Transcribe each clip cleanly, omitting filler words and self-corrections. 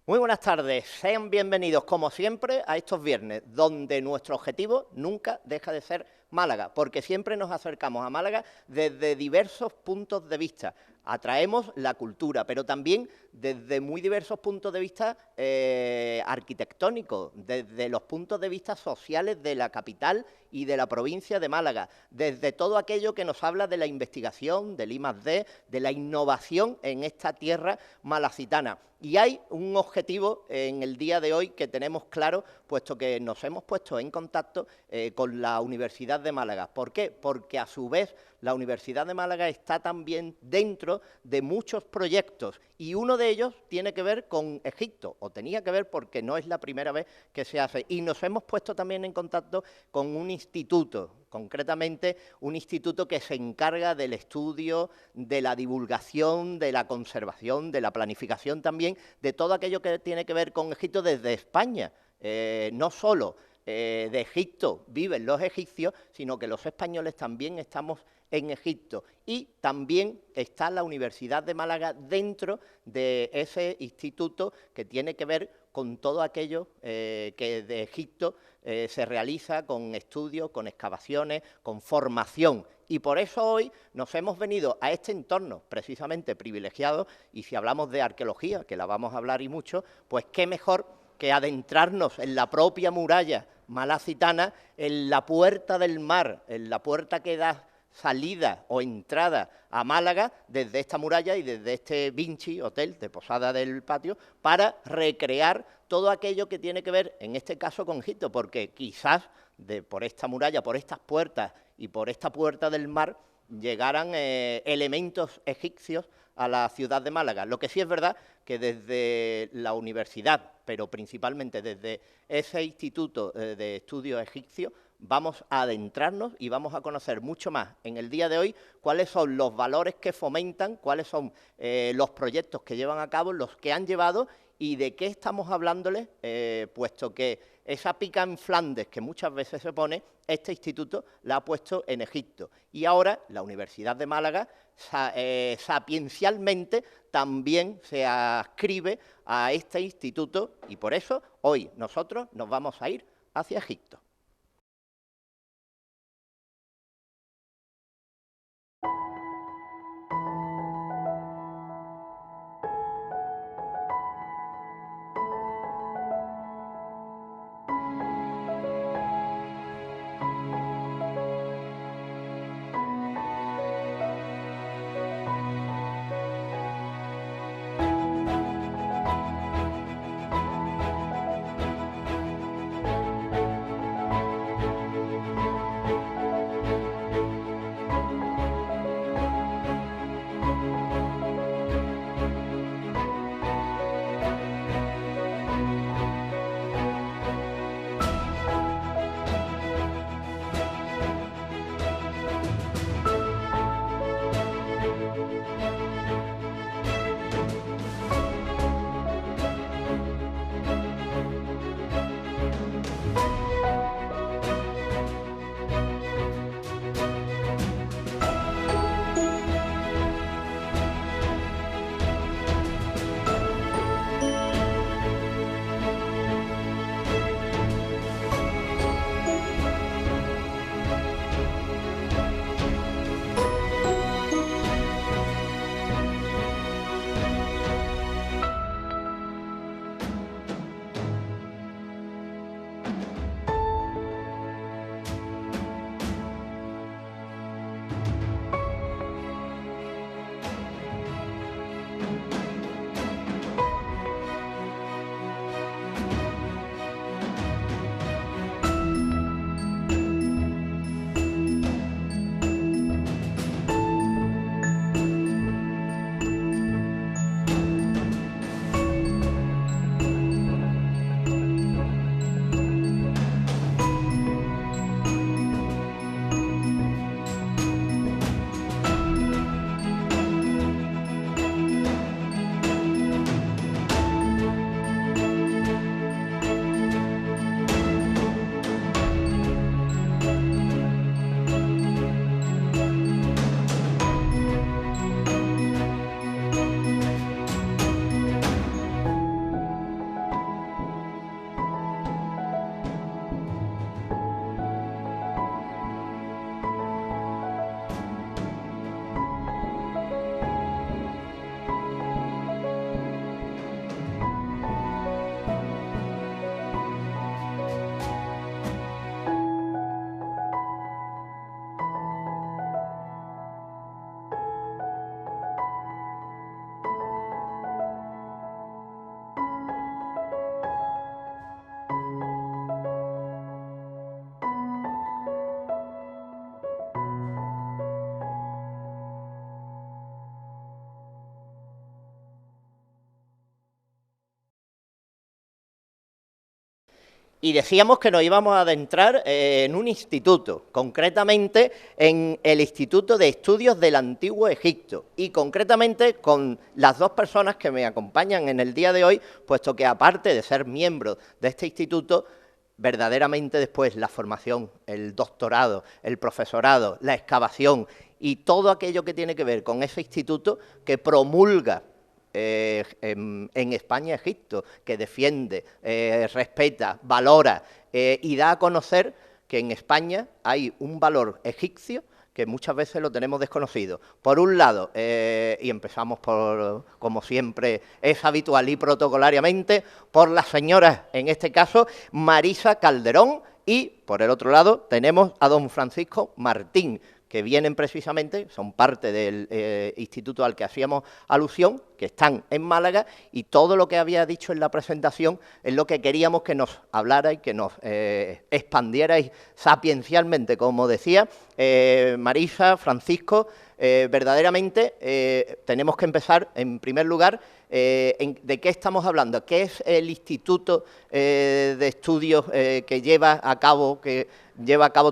Muy buenas tardes, sean bienvenidos como siempre a estos viernes, donde nuestro objetivo nunca deja de ser Málaga, porque siempre nos acercamos a Málaga desde diversos puntos de vista. Atraemos la cultura, pero también desde muy diversos puntos de vista arquitectónicos, desde los puntos de vista sociales de la capital y de la provincia de Málaga, desde todo aquello que nos habla de la investigación, del I+D, de la innovación en esta tierra malacitana. Y hay un objetivo en el día de hoy que tenemos claro, puesto que nos hemos puesto en contacto con la Universidad de Málaga. ¿Por qué? Porque a su vez la Universidad de Málaga está también dentro de muchos proyectos y uno de ellos tiene que ver con Egipto, o tenía que ver porque no es la primera vez que se hace. Y nos hemos puesto también en contacto con un instituto, concretamente un instituto que se encarga del estudio, de la divulgación, de la conservación, de la planificación también, de todo aquello que tiene que ver con Egipto desde España. No solo de Egipto viven los egipcios, sino que los españoles también estamos en Egipto. Y también está la Universidad de Málaga dentro de ese instituto que tiene que ver con todo aquello que de Egipto se realiza con estudios, con excavaciones, con formación. Y por eso hoy nos hemos venido a este entorno precisamente privilegiado, y si hablamos de arqueología, que la vamos a hablar y mucho, pues qué mejor que adentrarnos en la propia muralla malacitana, en la puerta del mar, en la puerta que da salida o entrada a Málaga desde esta muralla y desde este Vinci Hotel de Posada del Patio, para recrear todo aquello que tiene que ver, en este caso, con Egipto, porque quizás por esta muralla, por estas puertas y por esta puerta del mar llegaran elementos egipcios a la ciudad de Málaga. Lo que sí es verdad que desde la universidad, pero principalmente desde ese Instituto de Estudios Egipcios, vamos a adentrarnos y vamos a conocer mucho más en el día de hoy cuáles son los valores que fomentan, cuáles son los proyectos que llevan a cabo, los que han llevado y de qué estamos hablándoles, puesto que esa pica en Flandes que muchas veces se pone, este instituto la ha puesto en Egipto. Y ahora la Universidad de Málaga sapiencialmente también se adscribe a este instituto y por eso hoy nosotros nos vamos a ir hacia Egipto. Y decíamos que nos íbamos a adentrar en un instituto, concretamente en el Instituto de Estudios del Antiguo Egipto, y concretamente con las dos personas que me acompañan en el día de hoy, puesto que aparte de ser miembros de este instituto, verdaderamente después la formación, el doctorado, el profesorado, la excavación y todo aquello que tiene que ver con ese instituto que promulga en España-Egipto, que defiende, respeta, valora y da a conocer que en España hay un valor egipcio que muchas veces lo tenemos desconocido. Por un lado, y empezamos por, como siempre es habitual y protocolariamente, por las señoras, en este caso, Marisa Calderón, y por el otro lado tenemos a don Francisco Martín, que vienen precisamente, son parte del instituto al que hacíamos alusión, que están en Málaga, y todo lo que había dicho en la presentación es lo que queríamos que nos hablara y que nos expandierais sapiencialmente, como decía Marisa, Francisco. Verdaderamente tenemos que empezar, en primer lugar, ¿de qué estamos hablando? ¿Qué es el Instituto de Estudios que lleva a cabo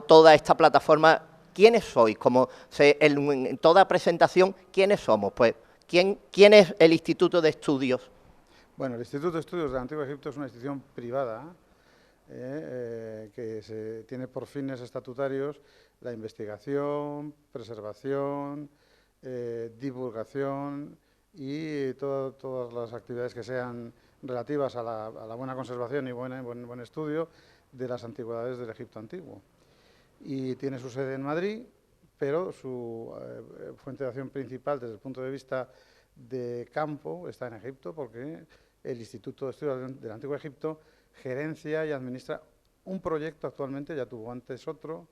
toda esta plataforma? ¿Quiénes sois? Como en toda presentación, ¿quiénes somos? Pues, ¿quién es el Instituto de Estudios? Bueno, el Instituto de Estudios del Antiguo Egipto es una institución privada que tiene por fines estatutarios la investigación, preservación, divulgación y todas las actividades que sean relativas a la buena conservación y buen estudio de las antigüedades del Egipto antiguo. Y tiene su sede en Madrid, pero su fuente de acción principal desde el punto de vista de campo está en Egipto, porque el Instituto de Estudios del Antiguo Egipto gerencia y administra un proyecto actualmente, ya tuvo antes otro,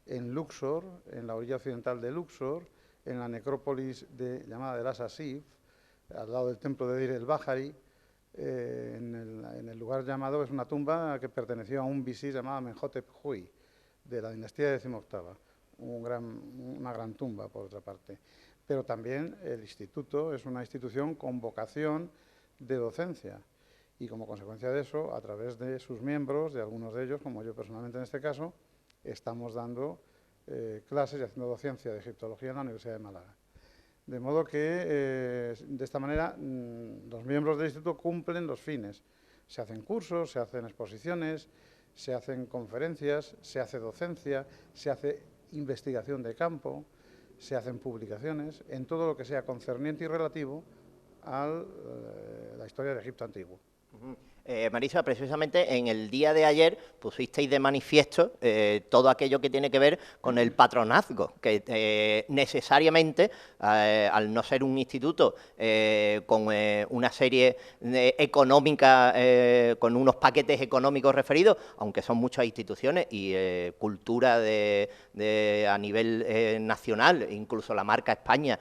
en Luxor, en la orilla occidental de Luxor, en la necrópolis llamada de Ras Asif, al lado del templo de Deir el-Bahari, en el lugar llamado, es una tumba que perteneció a un visir llamado Amenhotep Hui, de la dinastía XVIII, una gran tumba, por otra parte. Pero también el instituto es una institución con vocación de docencia y como consecuencia de eso, a través de sus miembros, de algunos de ellos, como yo personalmente en este caso, estamos dando clases y haciendo docencia de egiptología en la Universidad de Málaga. De modo que, de esta manera, los miembros del instituto cumplen los fines. Se hacen cursos, se hacen exposiciones, se hacen conferencias, se hace docencia, se hace investigación de campo, se hacen publicaciones, en todo lo que sea concerniente y relativo a la historia del Egipto antiguo. Marisa, precisamente en el día de ayer pusisteis de manifiesto todo aquello que tiene que ver con el patronazgo, que necesariamente, al no ser un instituto con una serie económica, con unos paquetes económicos referidos, aunque son muchas instituciones y cultura a nivel nacional, incluso la marca España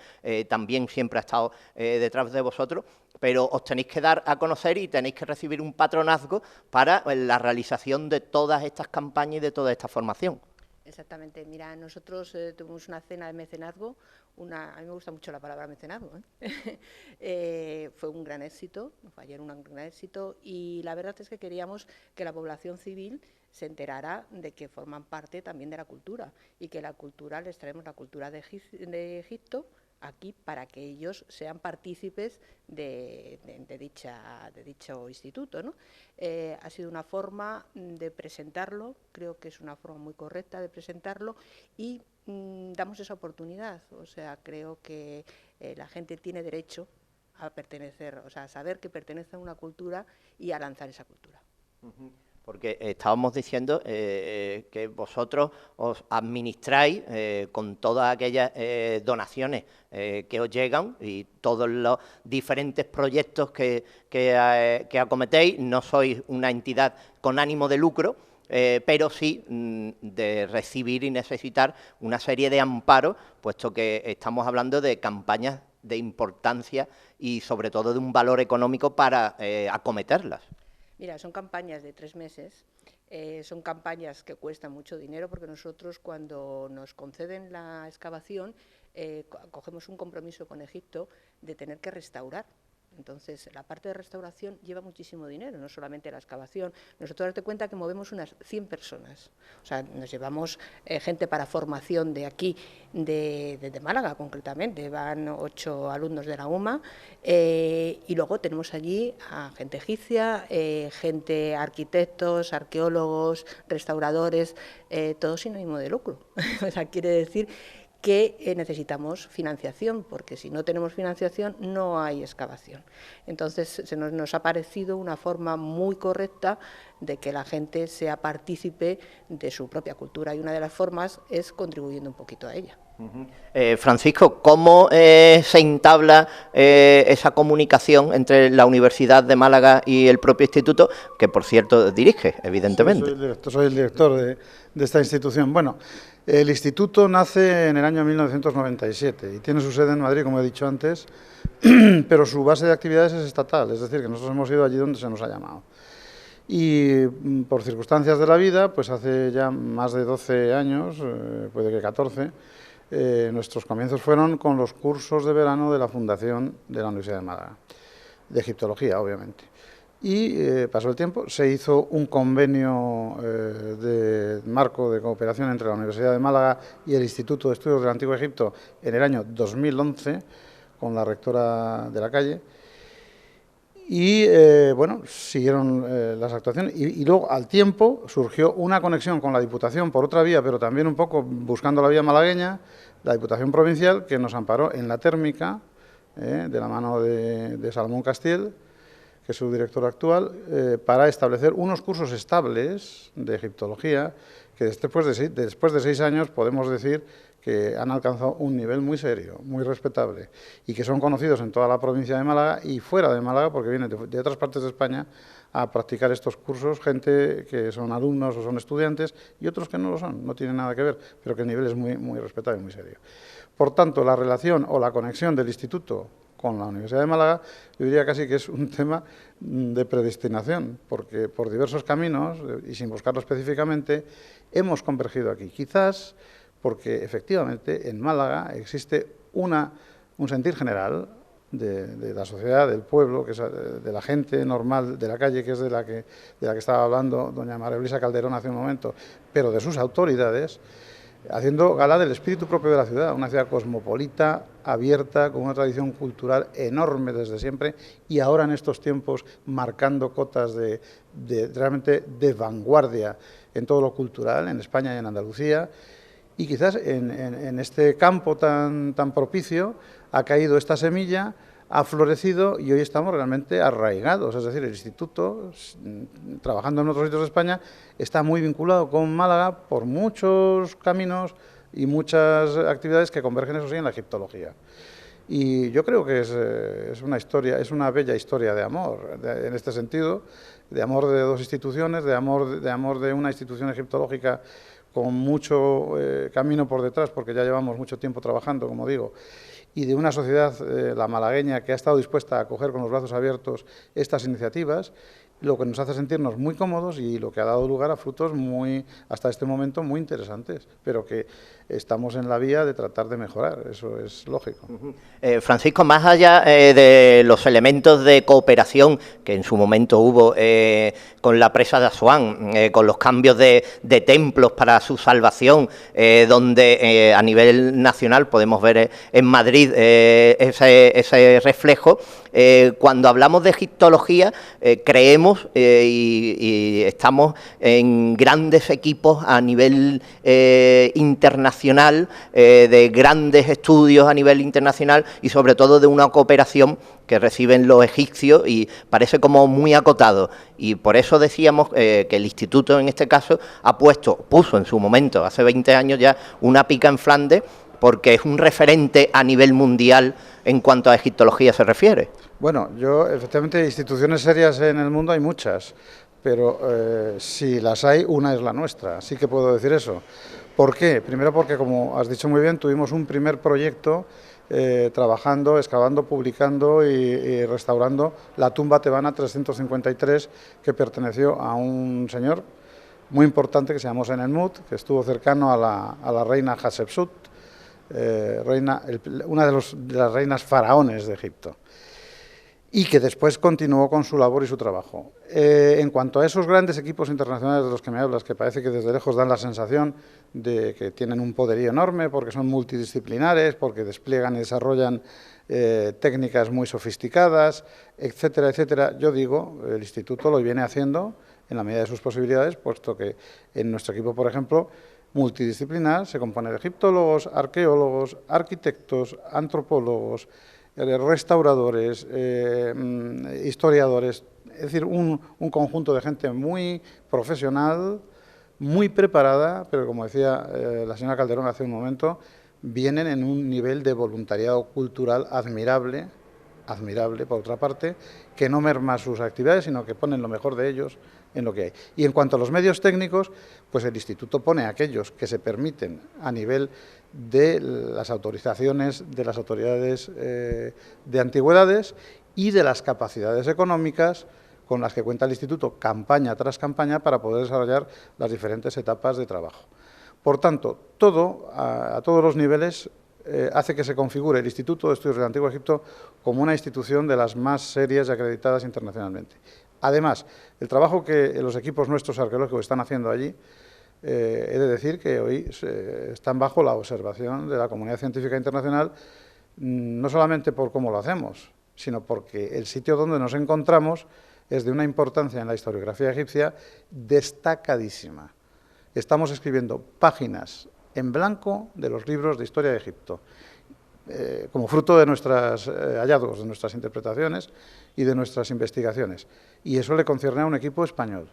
también siempre ha estado detrás de vosotros, pero os tenéis que dar a conocer y tenéis que recibir un patronazgo para la realización de todas estas campañas y de toda esta formación. Exactamente. Mira, nosotros tuvimos una cena de mecenazgo, a mí me gusta mucho la palabra mecenazgo, fue un gran éxito, fue ayer un gran éxito, y la verdad es que queríamos que la población civil se enterara de que forman parte también de la cultura, y que la cultura, les traemos la cultura de Egipto, aquí para que ellos sean partícipes de dicho instituto, ¿no? Ha sido una forma de presentarlo, creo que es una forma muy correcta de presentarlo y damos esa oportunidad, o sea, creo que la gente tiene derecho a pertenecer, o sea, a saber que pertenece a una cultura y a lanzar esa cultura. Porque estábamos diciendo que vosotros os administráis con todas aquellas donaciones que os llegan y todos los diferentes proyectos que acometéis. No sois una entidad con ánimo de lucro, pero sí de recibir y necesitar una serie de amparos, puesto que estamos hablando de campañas de importancia y sobre todo de un valor económico para acometerlas. Mira, son campañas de 3 meses, son campañas que cuestan mucho dinero porque nosotros cuando nos conceden la excavación cogemos un compromiso con Egipto de tener que restaurar Entonces, la parte de restauración lleva muchísimo dinero, no solamente la excavación. Nosotros date cuenta que movemos unas 100 personas. O sea, nos llevamos gente para formación de aquí, de Málaga concretamente, van 8 alumnos de la UMA, y luego tenemos allí a gente egipcia, gente arquitectos, arqueólogos, restauradores, todos sin ánimo de lucro. O sea, quiere decir que necesitamos financiación, porque si no tenemos financiación no hay excavación. Entonces nos ha parecido una forma muy correcta de que la gente sea partícipe de su propia cultura, y una de las formas es contribuyendo un poquito a ella. Francisco, ¿cómo se entabla esa comunicación entre la Universidad de Málaga y el propio instituto, que por cierto dirige, evidentemente? Sí, soy el director de esta institución. Bueno, el instituto nace en el año 1997 y tiene su sede en Madrid, como he dicho antes, pero su base de actividades es estatal, es decir, que nosotros hemos ido allí donde se nos ha llamado. Y por circunstancias de la vida, pues hace ya más de 12 años, puede que 14, nuestros comienzos fueron con los cursos de verano de la Fundación de la Universidad de Málaga, de egiptología, obviamente. Y pasó el tiempo, se hizo un convenio de marco de cooperación entre la Universidad de Málaga y el Instituto de Estudios del Antiguo Egipto en el año 2011, con la rectora de la calle. Y bueno, siguieron las actuaciones y luego al tiempo surgió una conexión con la Diputación por otra vía, pero también un poco buscando la vía malagueña, la Diputación Provincial, que nos amparó en la térmica, de la mano de Salomón Castiel, que es su director actual, para establecer unos cursos estables de egiptología que después de 6 años podemos decir que han alcanzado un nivel muy serio, muy respetable, y que son conocidos en toda la provincia de Málaga y fuera de Málaga, porque vienen de otras partes de España a practicar estos cursos, gente que son alumnos o son estudiantes, y otros que no lo son, no tienen nada que ver, pero que el nivel es muy respetable y muy serio. Por tanto, la relación o la conexión del instituto con la Universidad de Málaga, yo diría casi que es un tema de predestinación, porque por diversos caminos, y sin buscarlo específicamente, hemos convergido aquí. Quizás porque efectivamente en Málaga existe un sentir general de la sociedad, del pueblo, que es de la gente normal de la calle, que es de la que estaba hablando doña María Luisa Calderón hace un momento, pero de sus autoridades, haciendo gala del espíritu propio de la ciudad, una ciudad cosmopolita, abierta, con una tradición cultural enorme desde siempre, y ahora en estos tiempos marcando cotas realmente de vanguardia en todo lo cultural, en España y en Andalucía. Y quizás en este campo tan propicio ha caído esta semilla, ha florecido y hoy estamos realmente arraigados. Es decir, el instituto, trabajando en otros sitios de España, está muy vinculado con Málaga por muchos caminos y muchas actividades que convergen, eso sí, en la egiptología. Y yo creo que es una historia, es una bella historia de amor, en este sentido, de amor de dos instituciones, de amor de una institución egiptológica con mucho camino por detrás, porque ya llevamos mucho tiempo trabajando, como digo, y de una sociedad, la malagueña, que ha estado dispuesta a acoger con los brazos abiertos estas iniciativas, lo que nos hace sentirnos muy cómodos y lo que ha dado lugar a frutos hasta este momento muy interesantes, pero que estamos en la vía de tratar de mejorar, eso es lógico. Francisco, más allá de los elementos de cooperación que en su momento hubo con la presa de Asuán, con los cambios de templos para su salvación, donde a nivel nacional podemos ver en Madrid ese reflejo, cuando hablamos de egiptología creemos y estamos en grandes equipos a nivel internacional, de grandes estudios a nivel internacional y sobre todo de una cooperación que reciben los egipcios y parece como muy acotado. Y por eso decíamos que el instituto en este caso puso en su momento, hace 20 años ya, una pica en Flandes, porque es un referente a nivel mundial en cuanto a egiptología se refiere. Bueno, efectivamente, instituciones serias en el mundo hay muchas, pero si las hay, una es la nuestra, sí que puedo decir eso. ¿Por qué? Primero porque, como has dicho muy bien, tuvimos un primer proyecto trabajando, excavando, publicando y restaurando la tumba tebana 353, que perteneció a un señor muy importante que se llamó Senenmut, que estuvo cercano a la reina Hatshepsut, una de las reinas faraones de Egipto. y que después continuó con su labor y su trabajo. En cuanto a esos grandes equipos internacionales de los que me hablas, que parece que desde lejos dan la sensación de que tienen un poderío enorme porque son multidisciplinares, porque despliegan y desarrollan técnicas muy sofisticadas, etcétera, etcétera, yo digo, el Instituto lo viene haciendo en la medida de sus posibilidades, puesto que en nuestro equipo, por ejemplo, multidisciplinar, se compone de egiptólogos, arqueólogos, arquitectos, antropólogos, restauradores, historiadores, es decir, un conjunto de gente muy profesional, muy preparada, pero como decía la señora Calderón hace un momento, vienen en un nivel de voluntariado cultural admirable, admirable por otra parte, que no merma sus actividades, sino que ponen lo mejor de ellos en lo que hay. Y en cuanto a los medios técnicos, pues el Instituto pone aquellos que se permiten a nivel de las autorizaciones de las autoridades de antigüedades y de las capacidades económicas con las que cuenta el Instituto campaña tras campaña para poder desarrollar las diferentes etapas de trabajo. Por tanto, todo, a todos los niveles, hace que se configure el Instituto de Estudios del Antiguo Egipto como una institución de las más serias y acreditadas internacionalmente. Además, el trabajo que los equipos nuestros arqueológicos están haciendo allí, he de decir que hoy están bajo la observación de la comunidad científica internacional, no solamente por cómo lo hacemos, sino porque el sitio donde nos encontramos es de una importancia en la historiografía egipcia destacadísima. Estamos escribiendo páginas en blanco de los libros de historia de Egipto, como fruto de nuestros hallazgos, de nuestras interpretaciones y de nuestras investigaciones. Y eso le concierne a un equipo español,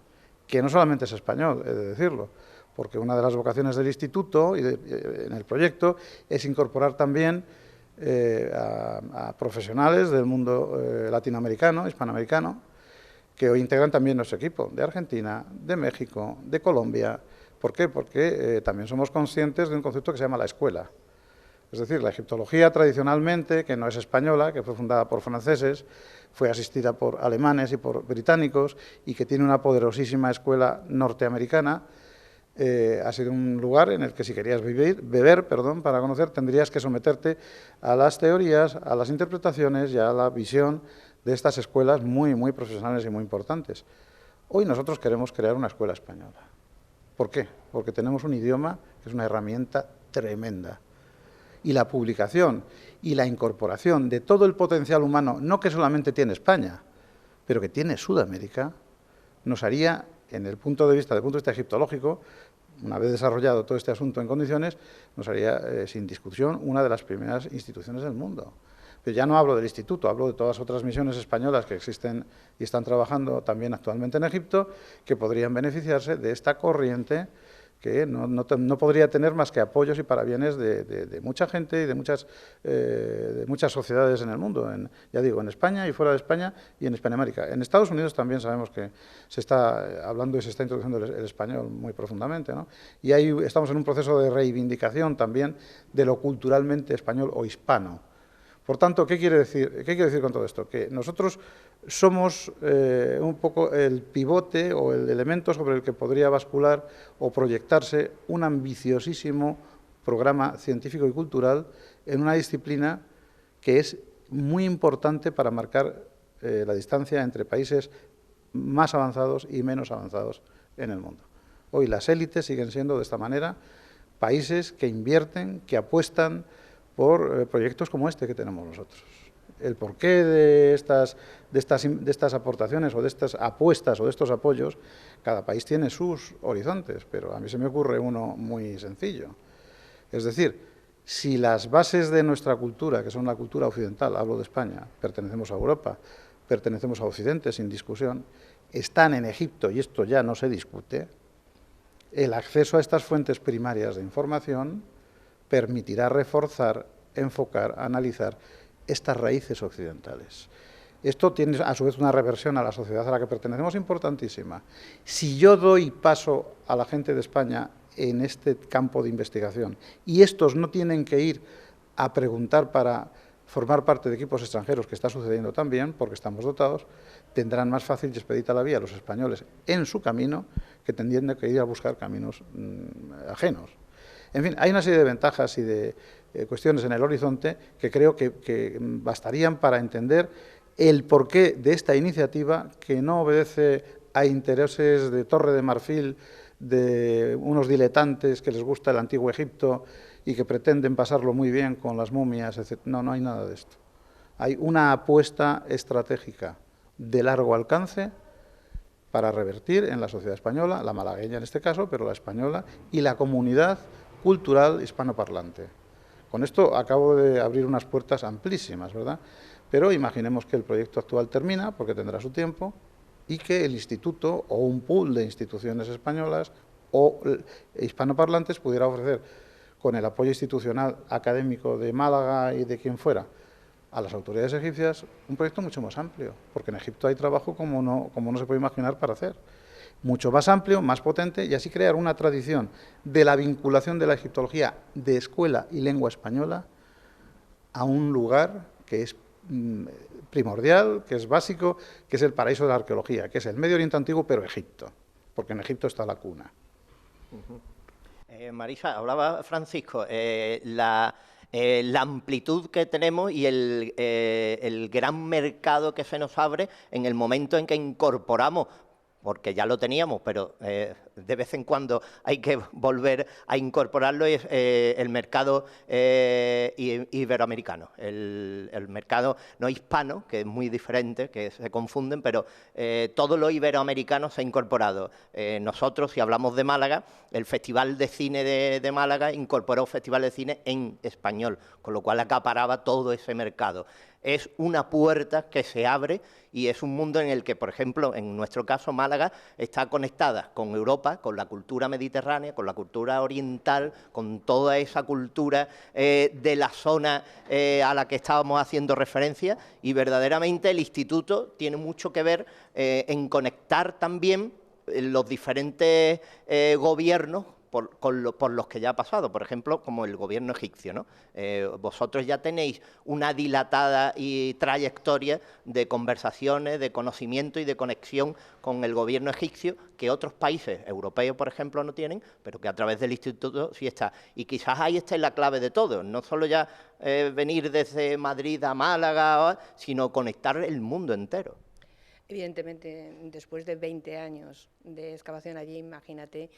que no solamente es español, he de decirlo, porque una de las vocaciones del Instituto y en el proyecto es incorporar también a profesionales del mundo latinoamericano, hispanoamericano, que hoy integran también nuestro equipo, de Argentina, de México, de Colombia. ¿Por qué? Porque también somos conscientes de un concepto que se llama la escuela. Es decir, la egiptología tradicionalmente, que no es española, que fue fundada por franceses, fue asistida por alemanes y por británicos y que tiene una poderosísima escuela norteamericana, ha sido un lugar en el que si querías beber, para conocer, tendrías que someterte a las teorías, a las interpretaciones y a la visión de estas escuelas muy, muy profesionales y muy importantes. Hoy nosotros queremos crear una escuela española. ¿Por qué? Porque tenemos un idioma que es una herramienta tremenda. Y la publicación y la incorporación de todo el potencial humano, no que solamente tiene España, pero que tiene Sudamérica, nos haría, desde el punto de vista egiptológico, una vez desarrollado todo este asunto en condiciones, nos haría, sin discusión, una de las primeras instituciones del mundo. Pero ya no hablo del Instituto, hablo de todas otras misiones españolas que existen y están trabajando también actualmente en Egipto, que podrían beneficiarse de esta corriente que no podría tener más que apoyos y parabienes de mucha gente y de muchas sociedades en el mundo, ya digo, en España y fuera de España y en Hispanoamérica. En Estados Unidos también sabemos que se está hablando y se está introduciendo el español muy profundamente, ¿no? Y ahí estamos en un proceso de reivindicación también de lo culturalmente español o hispano. Por tanto, ¿qué quiere decir con todo esto? Que nosotros somos un poco el pivote o el elemento sobre el que podría bascular o proyectarse un ambiciosísimo programa científico y cultural en una disciplina que es muy importante para marcar la distancia entre países más avanzados y menos avanzados en el mundo. Hoy las élites siguen siendo de esta manera países que invierten, que apuestan por proyectos como este que tenemos nosotros. El porqué de estas aportaciones o de estas apuestas o de estos apoyos, cada país tiene sus horizontes, pero a mí se me ocurre uno muy sencillo. Es decir, si las bases de nuestra cultura, que son la cultura occidental, hablo de España, pertenecemos a Europa, pertenecemos a Occidente sin discusión, están en Egipto, y esto ya no se discute, el acceso a estas fuentes primarias de información permitirá reforzar, enfocar, analizar estas raíces occidentales. Esto tiene a su vez una reversión a la sociedad a la que pertenecemos importantísima. Si yo doy paso a la gente de España en este campo de investigación y estos no tienen que ir a preguntar para formar parte de equipos extranjeros, que está sucediendo también, porque estamos dotados, tendrán más fácil y expedita la vía los españoles en su camino que tendrían que ir a buscar caminos ajenos. En fin, hay una serie de ventajas y de cuestiones en el horizonte que creo que bastarían para entender el porqué de esta iniciativa, que no obedece a intereses de Torre de Marfil, de unos diletantes que les gusta el antiguo Egipto y que pretenden pasarlo muy bien con las momias, etc. No, no hay nada de esto. Hay una apuesta estratégica de largo alcance para revertir en la sociedad española, la malagueña en este caso, pero la española, y la comunidad cultural hispanoparlante. Con esto acabo de abrir unas puertas amplísimas, ¿verdad? Pero imaginemos que el proyecto actual termina, porque tendrá su tiempo, y que el instituto o un pool de instituciones españolas o hispanoparlantes pudiera ofrecer, con el apoyo institucional académico de Málaga y de quien fuera, a las autoridades egipcias, un proyecto mucho más amplio, porque en Egipto hay trabajo como no se puede imaginar para hacer. Mucho más amplio, más potente, y así crear una tradición de la vinculación de la egiptología de escuela y lengua española a un lugar que es primordial, que es básico, que es el paraíso de la arqueología, que es el Medio Oriente antiguo, pero Egipto, porque en Egipto está la cuna. Marisa, hablaba Francisco, la amplitud que tenemos y el gran mercado que se nos abre en el momento en que incorporamos, porque ya lo teníamos, pero de vez en cuando hay que volver a incorporarlo, es el mercado iberoamericano, el mercado no hispano, que es muy diferente, que se confunden, pero todo lo iberoamericano se ha incorporado. Nosotros, si hablamos de Málaga, el Festival de Cine de Málaga incorporó Festival de Cine en español, con lo cual acaparaba todo ese mercado. Es una puerta que se abre y es un mundo en el que, por ejemplo, en nuestro caso, Málaga está conectada con Europa, con la cultura mediterránea, con la cultura oriental, con toda esa cultura de la zona a la que estábamos haciendo referencia, y verdaderamente el instituto tiene mucho que ver en conectar también los diferentes gobiernos por los que ya ha pasado, por ejemplo, como el gobierno egipcio, ¿no? Vosotros ya tenéis una dilatada trayectoria de conversaciones, de conocimiento y de conexión con el gobierno egipcio que otros países europeos, por ejemplo, no tienen, pero que a través del instituto sí está. Y quizás ahí está la clave de todo, no solo ya venir desde Madrid a Málaga, sino conectar el mundo entero. Evidentemente, después de 20 años de excavación allí, imagínate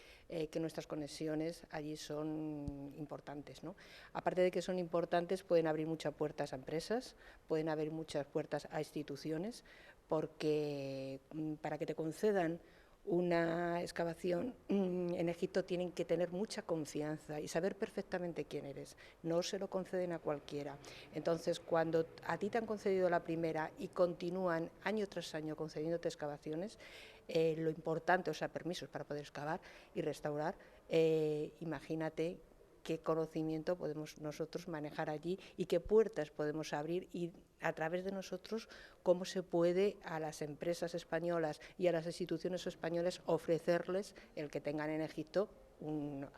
que nuestras conexiones allí son importantes, ¿no? Aparte de que son importantes, pueden abrir muchas puertas a empresas, pueden abrir muchas puertas a instituciones, porque para que te concedan una excavación en Egipto tienen que tener mucha confianza y saber perfectamente quién eres. No se lo conceden a cualquiera. Entonces, cuando a ti te han concedido la primera y continúan año tras año concediéndote excavaciones, lo importante, o sea, permisos para poder excavar y restaurar, imagínate qué conocimiento podemos nosotros manejar allí y qué puertas podemos abrir, y a través de nosotros cómo se puede a las empresas españolas y a las instituciones españolas ofrecerles el que tengan en Egipto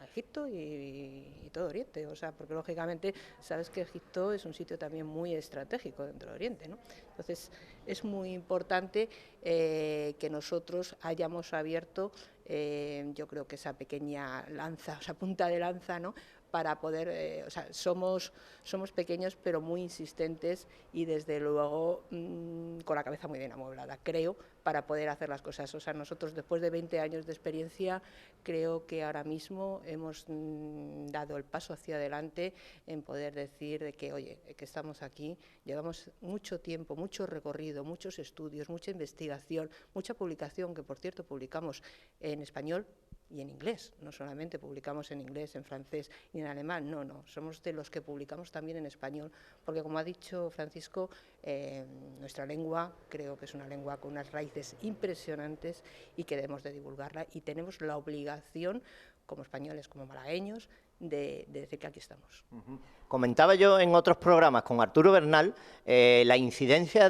Egipto y todo Oriente, o sea, porque lógicamente sabes que Egipto es un sitio también muy estratégico dentro de Oriente, ¿no? Entonces es muy importante que nosotros hayamos abierto, yo creo que esa pequeña lanza, o sea, punta de lanza, ¿no?, para poder, o sea, somos pequeños pero muy insistentes y desde luego con la cabeza muy bien amueblada, creo, para poder hacer las cosas. O sea, nosotros después de 20 años de experiencia creo que ahora mismo hemos dado el paso hacia adelante en poder decir de que, oye, que estamos aquí, llevamos mucho tiempo, mucho recorrido, muchos estudios, mucha investigación, mucha publicación, que por cierto publicamos en español y en inglés, no solamente publicamos en inglés, en francés y en alemán, no, somos de los que publicamos también en español, porque como ha dicho Francisco, nuestra lengua creo que es una lengua con unas raíces impresionantes y que debemos de divulgarla, y tenemos la obligación, como españoles, como malagueños, de decir que aquí estamos. Comentaba yo en otros programas con Arturo Bernal la incidencia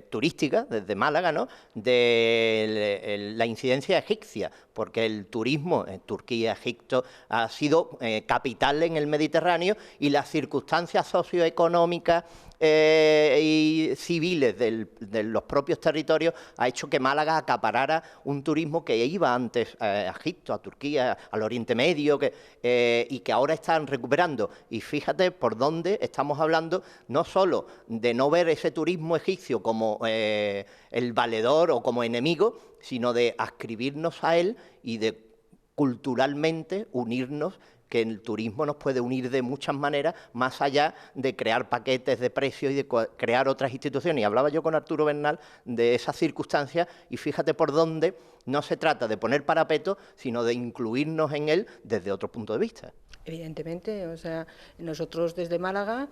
turística desde Málaga, ¿no?, de la incidencia egipcia, porque el turismo en Turquía, Egipto, ha sido capital en el Mediterráneo, y las circunstancias socioeconómicas y civiles de los propios territorios ha hecho que Málaga acaparara un turismo que iba antes a Egipto, a Turquía, al Oriente Medio, y que ahora están recuperando. Y fíjate por dónde estamos hablando, no solo de no ver ese turismo egipcio como el valedor o como enemigo, sino de adscribirnos a él y de culturalmente unirnos, que el turismo nos puede unir de muchas maneras, más allá de crear paquetes de precios y de crear otras instituciones. Y hablaba yo con Arturo Bernal de esas circunstancias y fíjate por dónde no se trata de poner parapeto, sino de incluirnos en él desde otro punto de vista. Evidentemente, o sea, nosotros desde Málaga,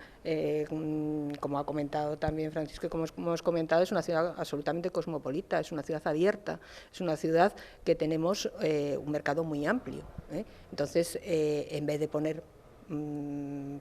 como ha comentado también Francisco y como hemos comentado, es una ciudad absolutamente cosmopolita, es una ciudad abierta, es una ciudad que tenemos un mercado muy amplio, ¿eh? Entonces, en vez de poner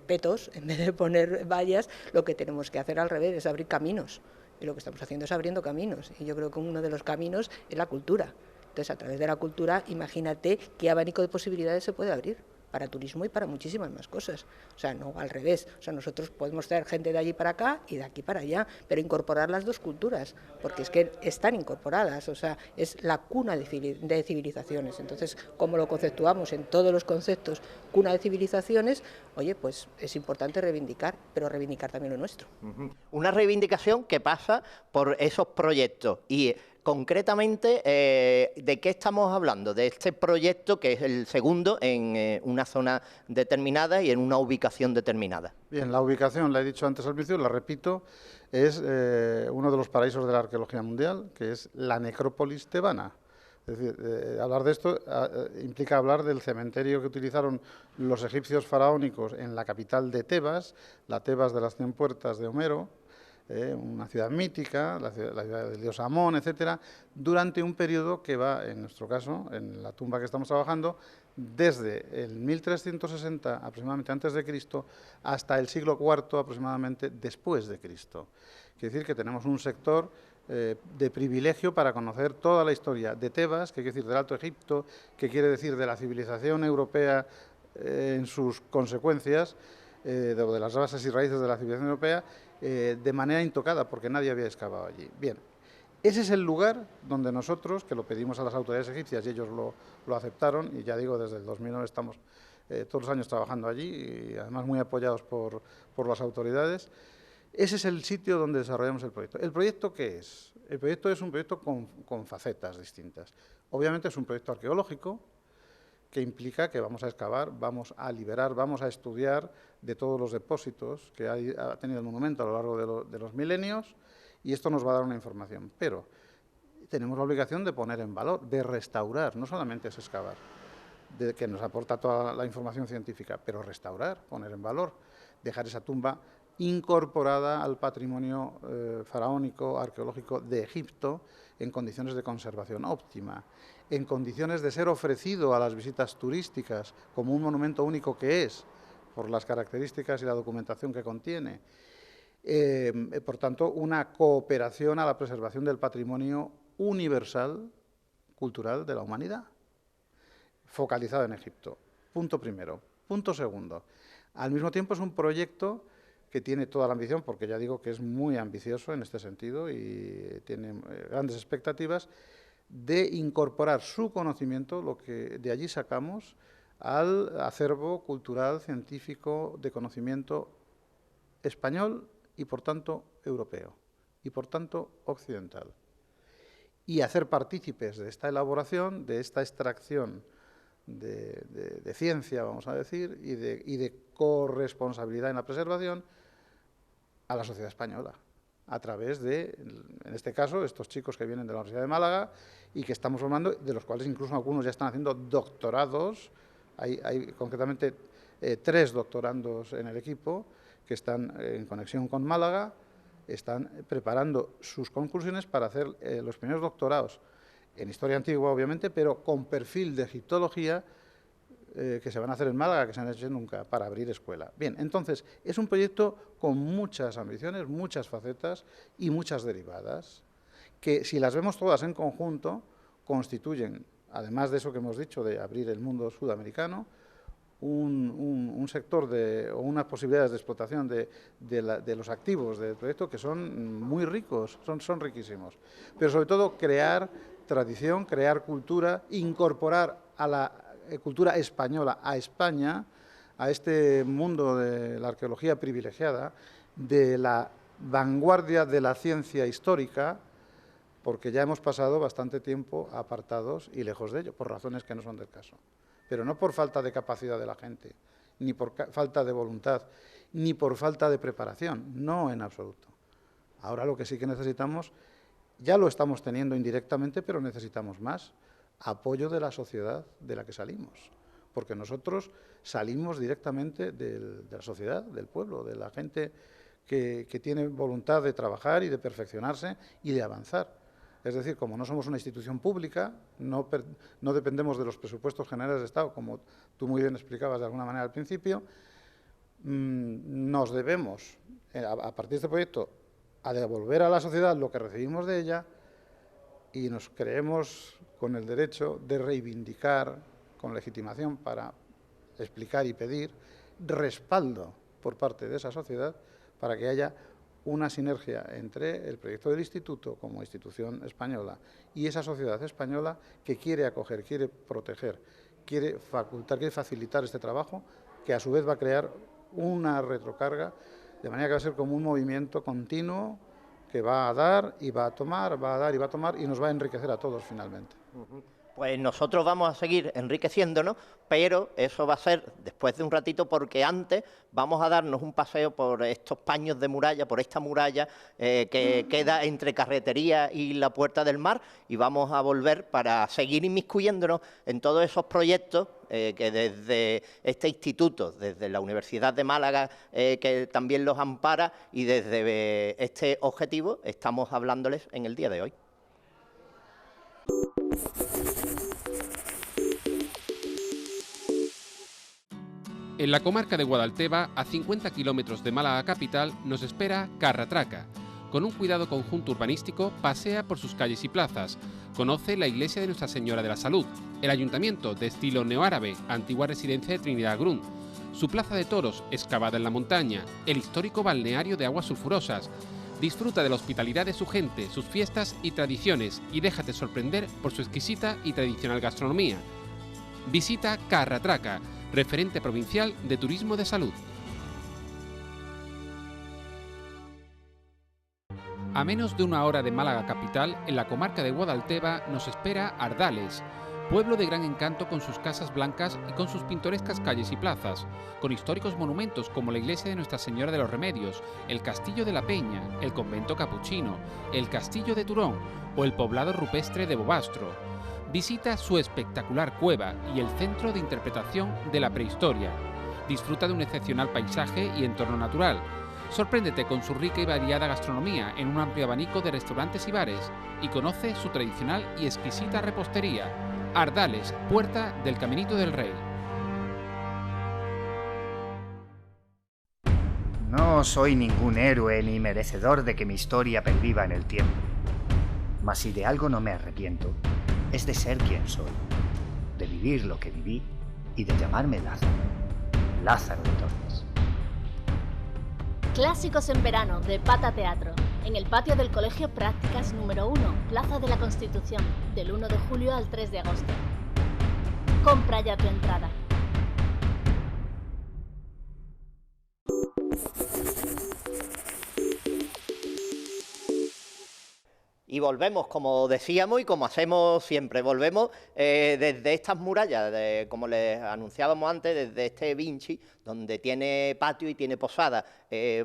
petos, en vez de poner vallas, lo que tenemos que hacer al revés es abrir caminos. Y lo que estamos haciendo es abriendo caminos. Y yo creo que uno de los caminos es la cultura. Entonces, a través de la cultura, imagínate qué abanico de posibilidades se puede abrir para turismo y para muchísimas más cosas. O sea, no al revés. O sea, nosotros podemos traer gente de allí para acá y de aquí para allá, pero incorporar las dos culturas, porque es que están incorporadas. O sea, es la cuna de civilizaciones. Entonces, como lo conceptuamos en todos los conceptos, cuna de civilizaciones, oye, pues es importante reivindicar, pero reivindicar también lo nuestro. Una reivindicación que pasa por esos proyectos y concretamente, ¿de qué estamos hablando? De este proyecto que es el segundo en una zona determinada y en una ubicación determinada. Bien, la ubicación, la he dicho antes al principio, la repito, es uno de los paraísos de la arqueología mundial, que es la necrópolis tebana. Es decir, hablar de esto implica hablar del cementerio que utilizaron los egipcios faraónicos en la capital de Tebas, la Tebas de las 100 puertas de Homero, una ciudad mítica, la ciudad del dios Amón, etcétera, durante un periodo que va, en nuestro caso, en la tumba que estamos trabajando, desde el 1360 aproximadamente antes de Cristo hasta el siglo IV aproximadamente después de Cristo. Quiere decir que tenemos un sector de privilegio para conocer toda la historia de Tebas, que quiere decir del Alto Egipto, que quiere decir de la civilización europea en sus consecuencias, de las bases y raíces de la civilización europea, de manera intocada, porque nadie había excavado allí. Bien, ese es el lugar donde nosotros, que lo pedimos a las autoridades egipcias y ellos lo aceptaron, y ya digo, desde el 2009 estamos todos los años trabajando allí, y además muy apoyados por las autoridades. Ese es el sitio donde desarrollamos el proyecto. ¿El proyecto qué es? El proyecto es un proyecto con facetas distintas. Obviamente es un proyecto arqueológico, que implica que vamos a excavar, vamos a liberar, vamos a estudiar de todos los depósitos que ha tenido el monumento a lo largo de los milenios, y esto nos va a dar una información. Pero tenemos la obligación de poner en valor, de restaurar, no solamente es excavar, que nos aporta toda la información científica, pero restaurar, poner en valor, dejar esa tumba incorporada al patrimonio faraónico, arqueológico de Egipto, en condiciones de conservación óptima, en condiciones de ser ofrecido a las visitas turísticas como un monumento único que es, por las características y la documentación que contiene. Por tanto, una cooperación a la preservación del patrimonio universal, cultural de la humanidad, focalizado en Egipto. Punto primero. Punto segundo. Al mismo tiempo es un proyecto que tiene toda la ambición, porque ya digo que es muy ambicioso en este sentido y tiene grandes expectativas, de incorporar su conocimiento, lo que de allí sacamos, al acervo cultural, científico, de conocimiento español y, por tanto, europeo, y, por tanto, occidental. Y hacer partícipes de esta elaboración, de esta extracción de ciencia, vamos a decir, y de corresponsabilidad en la preservación a la sociedad española, a través de, en este caso, estos chicos que vienen de la Universidad de Málaga y que estamos formando, de los cuales incluso algunos ya están haciendo doctorados. Hay concretamente 3 doctorandos en el equipo que están en conexión con Málaga, están preparando sus conclusiones para hacer los primeros doctorados en historia antigua, obviamente, pero con perfil de egiptología, que se van a hacer en Málaga, que se han hecho nunca, para abrir escuela. Bien, entonces, es un proyecto con muchas ambiciones, muchas facetas y muchas derivadas, que si las vemos todas en conjunto, constituyen, además de eso que hemos dicho de abrir el mundo sudamericano, un sector o unas posibilidades de explotación de los activos del proyecto que son muy ricos, son riquísimos. Pero sobre todo crear tradición, crear cultura, incorporar a la cultura española a España, a este mundo de la arqueología privilegiada, de la vanguardia de la ciencia histórica, porque ya hemos pasado bastante tiempo apartados y lejos de ello, por razones que no son del caso. Pero no por falta de capacidad de la gente, ni por falta de voluntad, ni por falta de preparación, no en absoluto. Ahora lo que sí que necesitamos, ya lo estamos teniendo indirectamente, pero necesitamos más apoyo de la sociedad de la que salimos, porque nosotros salimos directamente de la sociedad, del pueblo, de la gente que tiene voluntad de trabajar y de perfeccionarse y de avanzar. Es decir, como no somos una institución pública, no dependemos de los presupuestos generales de Estado, como tú muy bien explicabas de alguna manera al principio, nos debemos, a partir de este proyecto, a devolver a la sociedad lo que recibimos de ella y nos creemos con el derecho de reivindicar, con legitimación para explicar y pedir respaldo por parte de esa sociedad para que haya una sinergia entre el proyecto del Instituto como institución española y esa sociedad española que quiere acoger, quiere proteger, quiere facultar, quiere facilitar este trabajo, que a su vez va a crear una retrocarga, de manera que va a ser como un movimiento continuo que va a dar y va a tomar, va a dar y va a tomar y nos va a enriquecer a todos finalmente. Pues nosotros vamos a seguir enriqueciéndonos, pero eso va a ser después de un ratito, porque antes vamos a darnos un paseo por estos paños de muralla, por esta muralla que queda entre Carretería y la Puerta del Mar, y vamos a volver para seguir inmiscuyéndonos en todos esos proyectos que desde este instituto, desde la Universidad de Málaga, que también los ampara, y desde este objetivo estamos hablándoles en el día de hoy. En la comarca de Guadalteba, a 50 kilómetros de Málaga capital, nos espera Carratraca. Con un cuidado conjunto urbanístico, pasea por sus calles y plazas. Conoce la iglesia de Nuestra Señora de la Salud, el ayuntamiento de estilo neoárabe, antigua residencia de Trinidad Grun, su plaza de toros, excavada en la montaña, el histórico balneario de aguas sulfurosas. Disfruta de la hospitalidad de su gente, sus fiestas y tradiciones, y déjate sorprender por su exquisita y tradicional gastronomía. Visita Carratraca, referente provincial de turismo de salud. A menos de una hora de Málaga capital, en la comarca de Guadalteba, nos espera Ardales, pueblo de gran encanto con sus casas blancas y con sus pintorescas calles y plazas, con históricos monumentos como la iglesia de Nuestra Señora de los Remedios, el Castillo de la Peña, el convento capuchino, el Castillo de Turón o el poblado rupestre de Bobastro. Visita su espectacular cueva y el centro de interpretación de la prehistoria. Disfruta de un excepcional paisaje y entorno natural. Sorpréndete con su rica y variada gastronomía en un amplio abanico de restaurantes y bares, y conoce su tradicional y exquisita repostería. Ardales, puerta del Caminito del Rey. No soy ningún héroe ni merecedor de que mi historia perviva en el tiempo. Mas si de algo no me arrepiento, es de ser quien soy, de vivir lo que viví y de llamarme Lázaro, Lázaro de Tormes. Clásicos en verano de Pata Teatro, en el patio del Colegio Prácticas número 1, Plaza de la Constitución, del 1 de julio al 3 de agosto. Compra ya tu entrada. Y volvemos, como decíamos y como hacemos siempre, volvemos desde estas murallas, como les anunciábamos antes, desde este Vinci, donde tiene patio y tiene posada,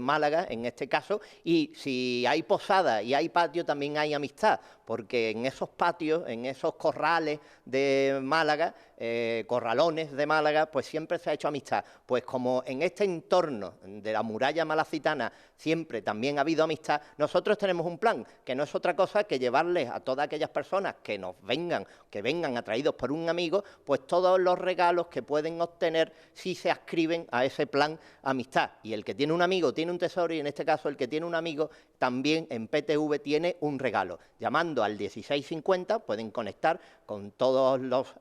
Málaga en este caso, y si hay posada y hay patio también hay amistad, porque en esos patios, en esos corrales de Málaga, corralones de Málaga, pues siempre se ha hecho amistad. Pues como en este entorno de la muralla malacitana siempre también ha habido amistad, nosotros tenemos un plan, que no es otra cosa que llevarles a todas aquellas personas que vengan atraídos por un amigo, pues todos los regalos que pueden obtener si se adscriben a ese plan amistad. Y el que tiene un amigo tiene un tesoro, y en este caso el que tiene un amigo también en PTV tiene un regalo. Llamando al 1650 pueden conectar con todos los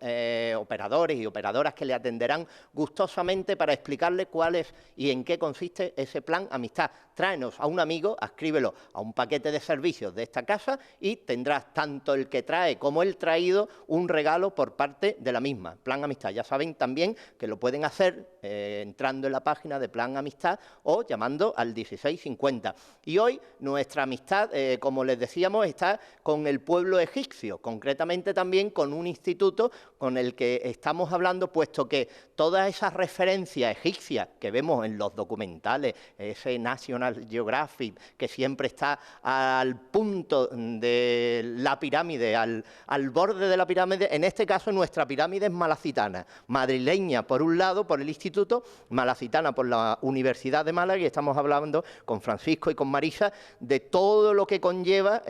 operadores y operadoras que le atenderán gustosamente para explicarle cuál es y en qué consiste ese plan Amistad. Tráenos a un amigo, adscríbelo a un paquete de servicios de esta casa y tendrás tanto el que trae como el traído un regalo por parte de la misma. Plan Amistad, ya saben también que lo pueden hacer entrando en la página de Plan Amistad o llamando al 1650. Y hoy nuestra amistad, como les decíamos, está con el pueblo egipcio, concretamente también con un instituto con el que estamos hablando, puesto que todas esas referencias egipcias que vemos en los documentales, ese National Geographic que siempre está al punto de la pirámide, al borde de la pirámide, en este caso nuestra pirámide es malacitana, madrileña por un lado, por el instituto, malacitana por la Universidad de Málaga, y estamos hablando con Francisco y con Marisa de todo lo que conlleva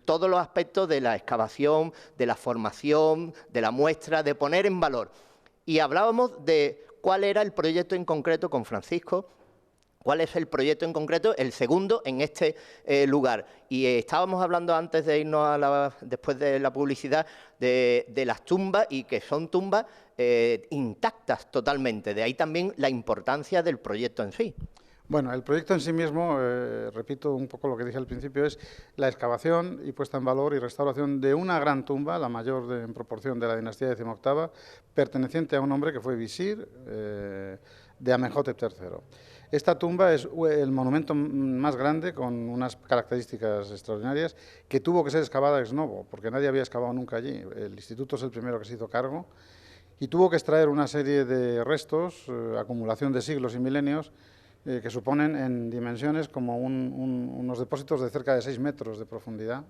todos los aspectos de la excavación, de la formación, de la muestra, de poner en valor. Y hablábamos de cuál era el proyecto en concreto con Francisco, cuál es el proyecto en concreto, el segundo en este lugar. Y estábamos hablando antes de irnos después de la publicidad de las tumbas, y que son tumbas intactas totalmente. De ahí también la importancia del proyecto en sí. Bueno, el proyecto en sí mismo, repito un poco lo que dije al principio, es la excavación y puesta en valor y restauración de una gran tumba, la mayor en proporción de la dinastía XVIII, perteneciente a un hombre que fue visir de Amenhotep III. Esta tumba es el monumento más grande, con unas características extraordinarias, que tuvo que ser excavada ex novo, porque nadie había excavado nunca allí. El instituto es el primero que se hizo cargo y tuvo que extraer una serie de restos, acumulación de siglos y milenios, que suponen en dimensiones como unos depósitos de cerca de 6 metros de profundidad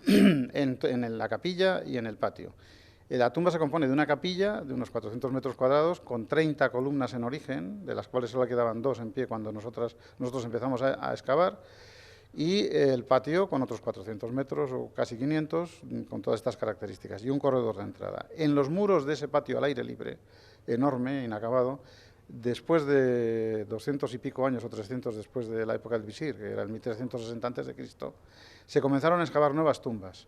en la capilla y en el patio. La tumba se compone de una capilla de unos 400 metros cuadrados con 30 columnas en origen, de las cuales solo quedaban 2 en pie cuando nosotros empezamos a excavar, y el patio con otros 400 metros o casi 500 con todas estas características, y un corredor de entrada. En los muros de ese patio al aire libre, enorme, inacabado, después de 200 y pico años o 300 después de la época del visir, que era el 1360 a.C., se comenzaron a excavar nuevas tumbas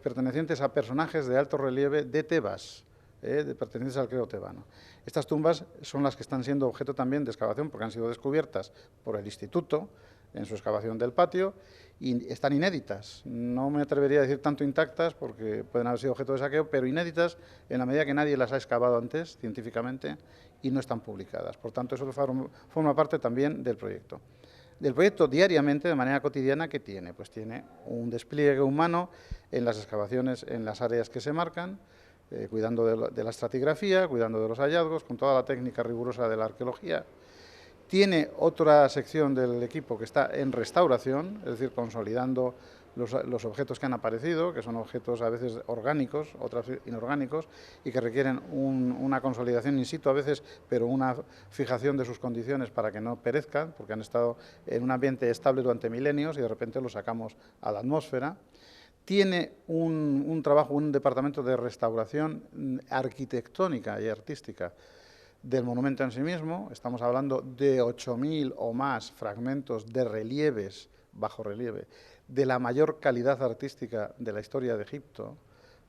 pertenecientes a personajes de alto relieve de Tebas, pertenecientes al credo tebano. Estas tumbas son las que están siendo objeto también de excavación, porque han sido descubiertas por el instituto en su excavación del patio, y están inéditas. No me atrevería a decir tanto intactas, porque pueden haber sido objeto de saqueo, pero inéditas en la medida que nadie las ha excavado antes científicamente y no están publicadas. Por tanto, eso forma parte también del proyecto. Del proyecto diariamente, de manera cotidiana, ¿qué tiene? Pues tiene un despliegue humano en las excavaciones, en las áreas que se marcan, cuidando de la estratigrafía, cuidando de los hallazgos, con toda la técnica rigurosa de la arqueología. Tiene otra sección del equipo que está en restauración, es decir, consolidando los objetos que han aparecido, que son objetos a veces orgánicos, otras inorgánicos, y que requieren una consolidación in situ a veces, pero una fijación de sus condiciones para que no perezcan, porque han estado en un ambiente estable durante milenios y de repente los sacamos a la atmósfera. Tiene un departamento de restauración arquitectónica y artística del monumento en sí mismo. Estamos hablando de 8.000 o más fragmentos de relieves, bajo relieve, de la mayor calidad artística de la historia de Egipto.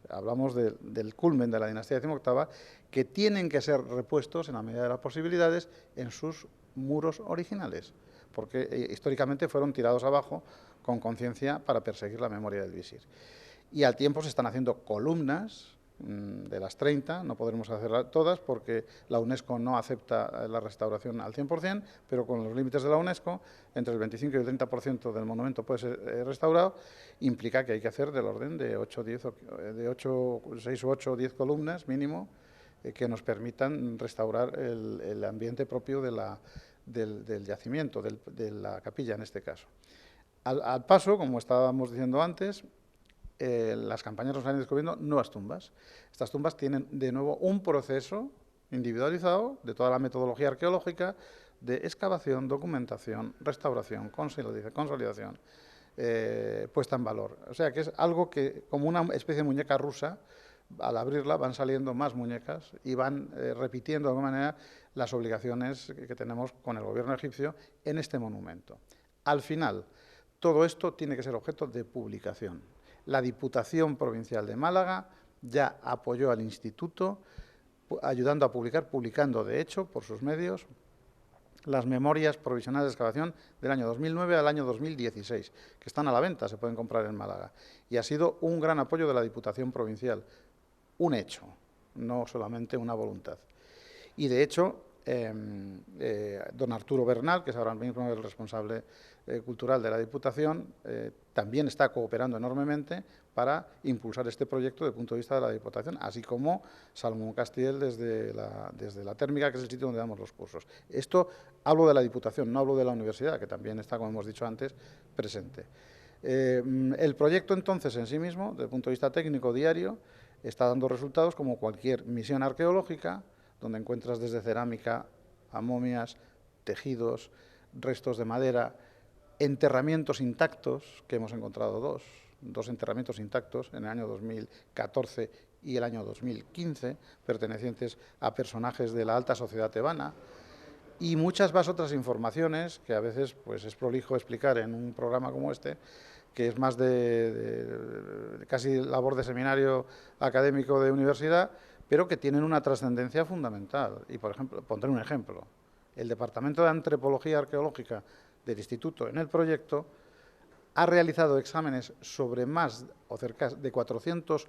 Hablamos del culmen de la dinastía XVIII, que tienen que ser repuestos en la medida de las posibilidades en sus muros originales, porque históricamente fueron tirados abajo con conciencia para perseguir la memoria del visir. Y al tiempo se están haciendo columnas de las 30, no podremos hacerlas todas porque la UNESCO no acepta la restauración al 100%, pero con los límites de la UNESCO, entre el 25 y el 30% del monumento puede ser restaurado, implica que hay que hacer del orden de 6 o 8 o 10 columnas mínimo que nos permitan restaurar el ambiente propio del yacimiento, de la capilla en este caso. Al paso, como estábamos diciendo antes, las campañas nos han descubriendo nuevas tumbas. Estas tumbas tienen de nuevo un proceso individualizado de toda la metodología arqueológica de excavación, documentación, restauración, consolidación, puesta en valor. O sea que es algo que, como una especie de muñeca rusa, al abrirla van saliendo más muñecas y van repitiendo de alguna manera las obligaciones que tenemos con el gobierno egipcio en este monumento. Al final, todo esto tiene que ser objeto de publicación. La Diputación Provincial de Málaga ya apoyó al instituto, ayudando a publicar, publicando de hecho por sus medios, las memorias provisionales de excavación del año 2009 al año 2016, que están a la venta, se pueden comprar en Málaga. Y ha sido un gran apoyo de la Diputación Provincial, un hecho, no solamente una voluntad. Y de hecho, don Arturo Bernal, que es ahora mismo el responsable cultural de la Diputación, también está cooperando enormemente para impulsar este proyecto desde el punto de vista de la Diputación, así como Salomón Castiel desde la Térmica, que es el sitio donde damos los cursos. Esto hablo de la Diputación, no hablo de la universidad, que también está, como hemos dicho antes, presente. El proyecto, entonces, en sí mismo, desde el punto de vista técnico diario, está dando resultados como cualquier misión arqueológica, donde encuentras desde cerámica a momias, tejidos, restos de madera, enterramientos intactos, que hemos encontrado dos enterramientos intactos en el año 2014 y el año 2015, pertenecientes a personajes de la alta sociedad tebana, y muchas más otras informaciones que a veces pues, es prolijo explicar en un programa como este, que es más de casi labor de seminario académico de universidad, pero que tienen una trascendencia fundamental. Y, por ejemplo, pondré un ejemplo. El Departamento de Antropología Arqueológica del Instituto, en el proyecto, ha realizado exámenes sobre más o cerca de 400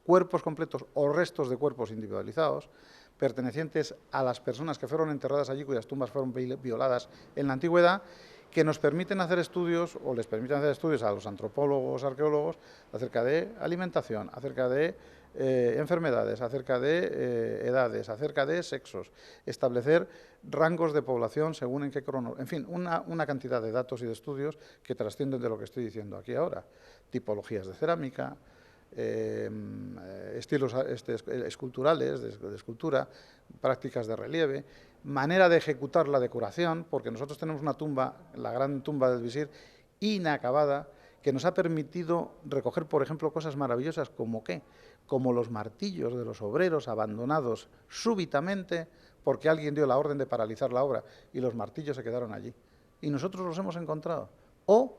cuerpos completos o restos de cuerpos individualizados, pertenecientes a las personas que fueron enterradas allí, cuyas tumbas fueron violadas en la antigüedad, que nos permiten hacer estudios, o les permiten hacer estudios a los antropólogos, arqueólogos, acerca de alimentación, acerca de enfermedades, acerca de edades, acerca de sexos, establecer rangos de población según en qué en fin, una cantidad de datos y de estudios que trascienden de lo que estoy diciendo aquí ahora. Tipologías de cerámica, estilos esculturales, de escultura, prácticas de relieve, manera de ejecutar la decoración, porque nosotros tenemos una tumba, la gran tumba del visir, inacabada, que nos ha permitido recoger, por ejemplo, cosas maravillosas como ¿qué? Como los martillos de los obreros abandonados súbitamente porque alguien dio la orden de paralizar la obra y los martillos se quedaron allí. Y nosotros los hemos encontrado. O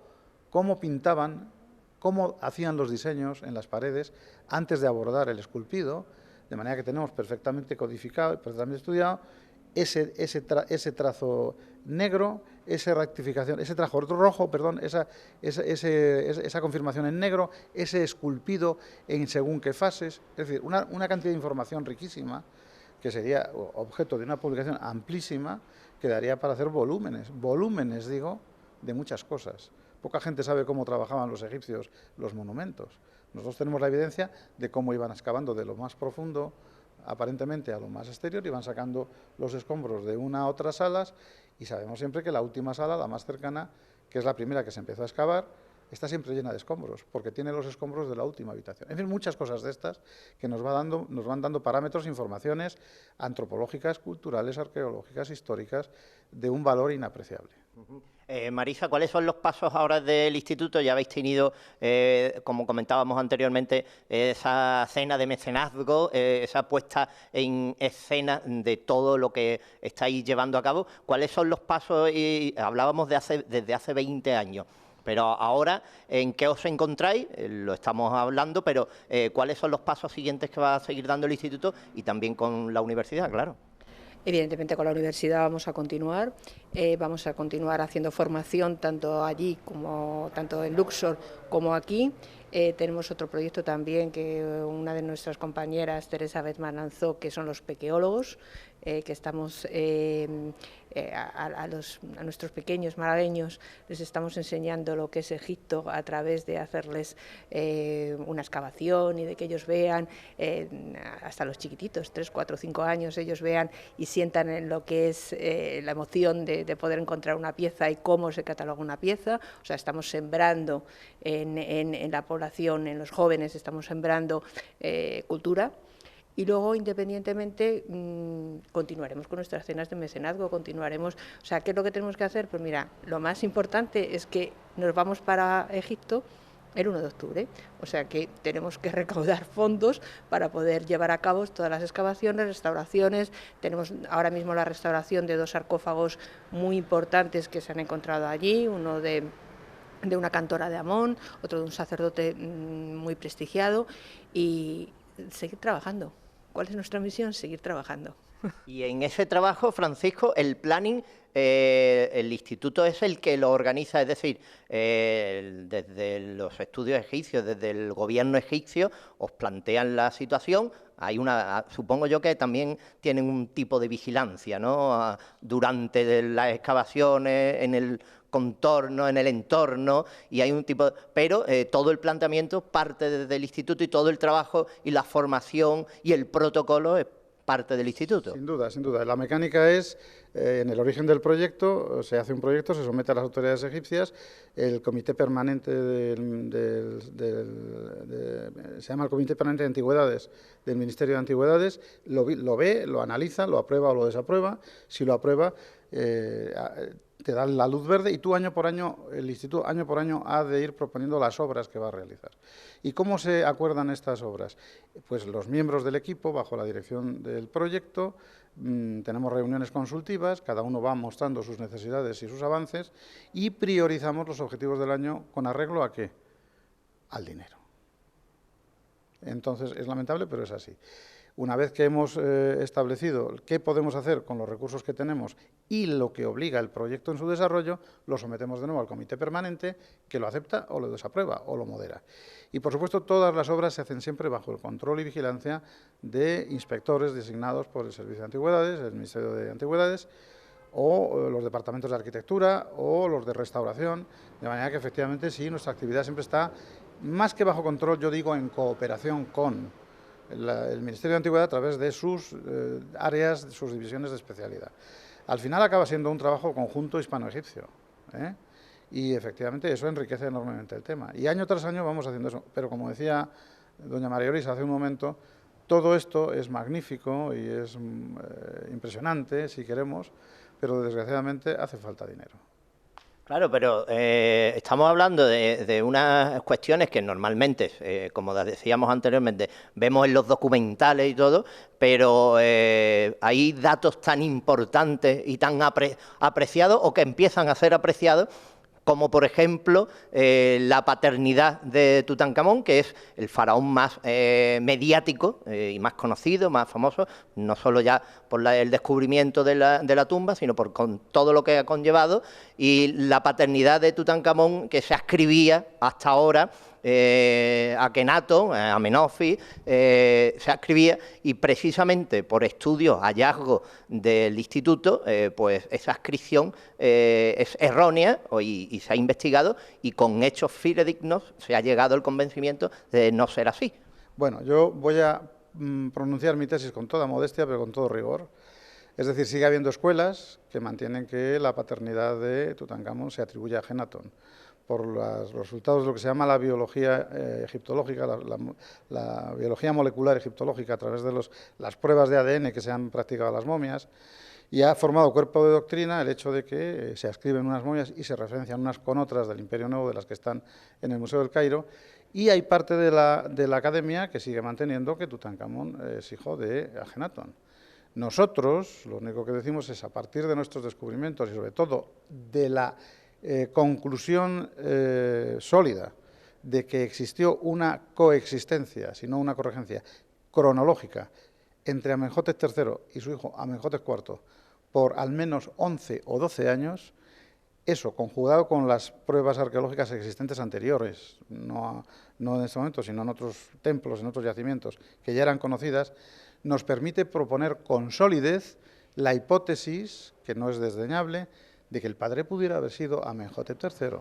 cómo pintaban, cómo hacían los diseños en las paredes antes de abordar el esculpido, de manera que tenemos perfectamente codificado, perfectamente estudiado, ese trazo negro, esa rectificación, ese trazo rojo, perdón, esa confirmación en negro, ese esculpido en según qué fases, es decir, una cantidad de información riquísima que sería objeto de una publicación amplísima que daría para hacer volúmenes digo, de muchas cosas. Poca gente sabe cómo trabajaban los egipcios los monumentos. Nosotros tenemos la evidencia de cómo iban excavando de lo más profundo, aparentemente a lo más exterior, y van sacando los escombros de una a otras salas, y sabemos siempre que la última sala, la más cercana, que es la primera que se empezó a excavar, está siempre llena de escombros, porque tiene los escombros de la última habitación. En fin, muchas cosas de estas que nos van dando parámetros, informaciones antropológicas, culturales, arqueológicas, históricas, de un valor inapreciable. Marisa, ¿cuáles son los pasos ahora del instituto? Ya habéis tenido, como comentábamos anteriormente, esa cena de mecenazgo, esa puesta en escena de todo lo que estáis llevando a cabo. ¿Cuáles son los pasos? Y hablábamos desde hace 20 años. Pero ahora, ¿en qué os encontráis? Lo estamos hablando, pero ¿cuáles son los pasos siguientes que va a seguir dando el instituto y también con la universidad, claro? Evidentemente con la universidad vamos a continuar haciendo formación tanto allí como tanto en Luxor como aquí. Tenemos otro proyecto también que una de nuestras compañeras, Teresa Bezman, lanzó, que son los pequeólogos, que estamos a nuestros pequeños malagueños les estamos enseñando lo que es Egipto a través de hacerles una excavación y de que ellos vean, hasta los chiquititos, 3, 4, 5 años, ellos vean y sientan en lo que es la emoción de poder encontrar una pieza y cómo se cataloga una pieza. O sea, estamos sembrando en la población, en los jóvenes, estamos sembrando cultura. Y luego, independientemente, continuaremos con nuestras cenas de mecenazgo, continuaremos. O sea, ¿qué es lo que tenemos que hacer? Pues mira, lo más importante es que nos vamos para Egipto el 1 de octubre. O sea que tenemos que recaudar fondos para poder llevar a cabo todas las excavaciones, restauraciones. Tenemos ahora mismo la restauración de 2 sarcófagos muy importantes que se han encontrado allí, uno de una cantora de Amón, otro de un sacerdote muy prestigiado, y seguir trabajando. ¿Cuál es nuestra misión? Seguir trabajando. Y en ese trabajo, Francisco, el planning, el instituto es el que lo organiza, es decir, desde los estudios egipcios, desde el gobierno egipcio, os plantean la situación. Hay supongo yo que también tienen un tipo de vigilancia, ¿no? Durante las excavaciones, en el contorno, en el entorno, y hay un tipo, pero todo el planteamiento parte desde el instituto y todo el trabajo y la formación y el protocolo es parte del instituto. Sin duda, sin duda. La mecánica es, en el origen del proyecto, se hace un proyecto, se somete a las autoridades egipcias, el comité permanente se llama el Comité Permanente de Antigüedades del Ministerio de Antigüedades, lo ve, lo analiza, lo aprueba o lo desaprueba. Si lo aprueba, te dan la luz verde y tú año por año, el instituto año por año ha de ir proponiendo las obras que va a realizar. ¿Y cómo se acuerdan estas obras? Pues los miembros del equipo, bajo la dirección del proyecto, tenemos reuniones consultivas, cada uno va mostrando sus necesidades y sus avances y priorizamos los objetivos del año con arreglo ¿a qué? Al dinero. Entonces, es lamentable, pero es así. Una vez que hemos establecido qué podemos hacer con los recursos que tenemos y lo que obliga el proyecto en su desarrollo, lo sometemos de nuevo al comité permanente, que lo acepta o lo desaprueba o lo modera. Y, por supuesto, todas las obras se hacen siempre bajo el control y vigilancia de inspectores designados por el Servicio de Antigüedades, el Ministerio de Antigüedades, o los departamentos de arquitectura o los de restauración, de manera que, efectivamente, sí, nuestra actividad siempre está, más que bajo control, yo digo, en cooperación con el Ministerio de Antigüedad a través de sus áreas, de sus divisiones de especialidad. Al final acaba siendo un trabajo conjunto hispano-egipcio, y efectivamente eso enriquece enormemente el tema. Y año tras año vamos haciendo eso, pero como decía doña María Luisa hace un momento, todo esto es magnífico y es impresionante, si queremos, pero desgraciadamente hace falta dinero. Claro, pero estamos hablando de unas cuestiones que normalmente, como decíamos anteriormente, vemos en los documentales y todo, pero hay datos tan importantes y tan apreciados o que empiezan a ser apreciados, como por ejemplo la paternidad de Tutankamón, que es el faraón más mediático y más conocido, más famoso, no solo ya por el descubrimiento de la tumba, sino con todo lo que ha conllevado, y la paternidad de Tutankamón que se ascribía hasta ahora a Akenatón, a Amenofis, se ascribía, y precisamente por estudios, hallazgos del instituto, pues esa ascripción es errónea y se ha investigado, y con hechos fidedignos se ha llegado al convencimiento de no ser así. Bueno, yo voy a pronunciar mi tesis con toda modestia, pero con todo rigor. Es decir, sigue habiendo escuelas que mantienen que la paternidad de Tutankamón se atribuye a Akenatón, por los resultados de lo que se llama la biología egiptológica, la biología molecular egiptológica, a través de las pruebas de ADN que se han practicado a las momias, y ha formado cuerpo de doctrina el hecho de que se ascriben unas momias y se referencian unas con otras del Imperio Nuevo, de las que están en el Museo del Cairo, y hay parte de la academia que sigue manteniendo que Tutankamón es hijo de Akenatón. Nosotros, lo único que decimos es, a partir de nuestros descubrimientos y sobre todo de la conclusión sólida de que existió una coexistencia, si no una corregencia, cronológica entre Amenhotep III y su hijo Amenhotep IV por al menos 11 o 12 años, eso, conjugado con las pruebas arqueológicas existentes anteriores, no en este momento, sino en otros templos, en otros yacimientos que ya eran conocidas, nos permite proponer con solidez la hipótesis, que no es desdeñable, de que el padre pudiera haber sido Amenhotep III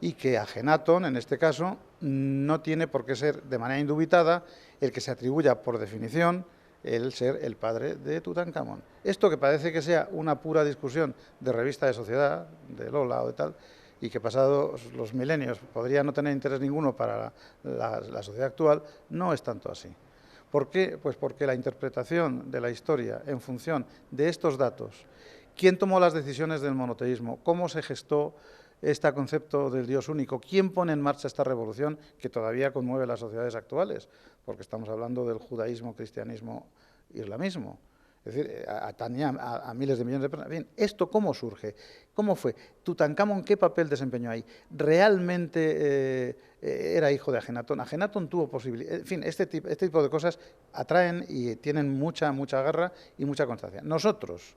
y que Akenatón, en este caso, no tiene por qué ser de manera indubitada el que se atribuya por definición el ser el padre de Tutankamón. Esto que parece que sea una pura discusión de revista de sociedad, de Lola o de tal, y que pasados los milenios podría no tener interés ninguno para la sociedad actual, no es tanto así. ¿Por qué? Pues porque la interpretación de la historia en función de estos datos, quién tomó las decisiones del monoteísmo, cómo se gestó este concepto del Dios único, quién pone en marcha esta revolución que todavía conmueve las sociedades actuales, porque estamos hablando del judaísmo, cristianismo, islamismo. es decir, atañía a miles de millones de personas. Bien, ¿esto cómo surge? ¿Cómo fue? Tutankamón, ¿qué papel desempeñó ahí? ¿Realmente era hijo de Ajenatón? Ajenatón tuvo posibilidad. En fin, este tipo de cosas atraen y tienen mucha garra y mucha constancia. Nosotros,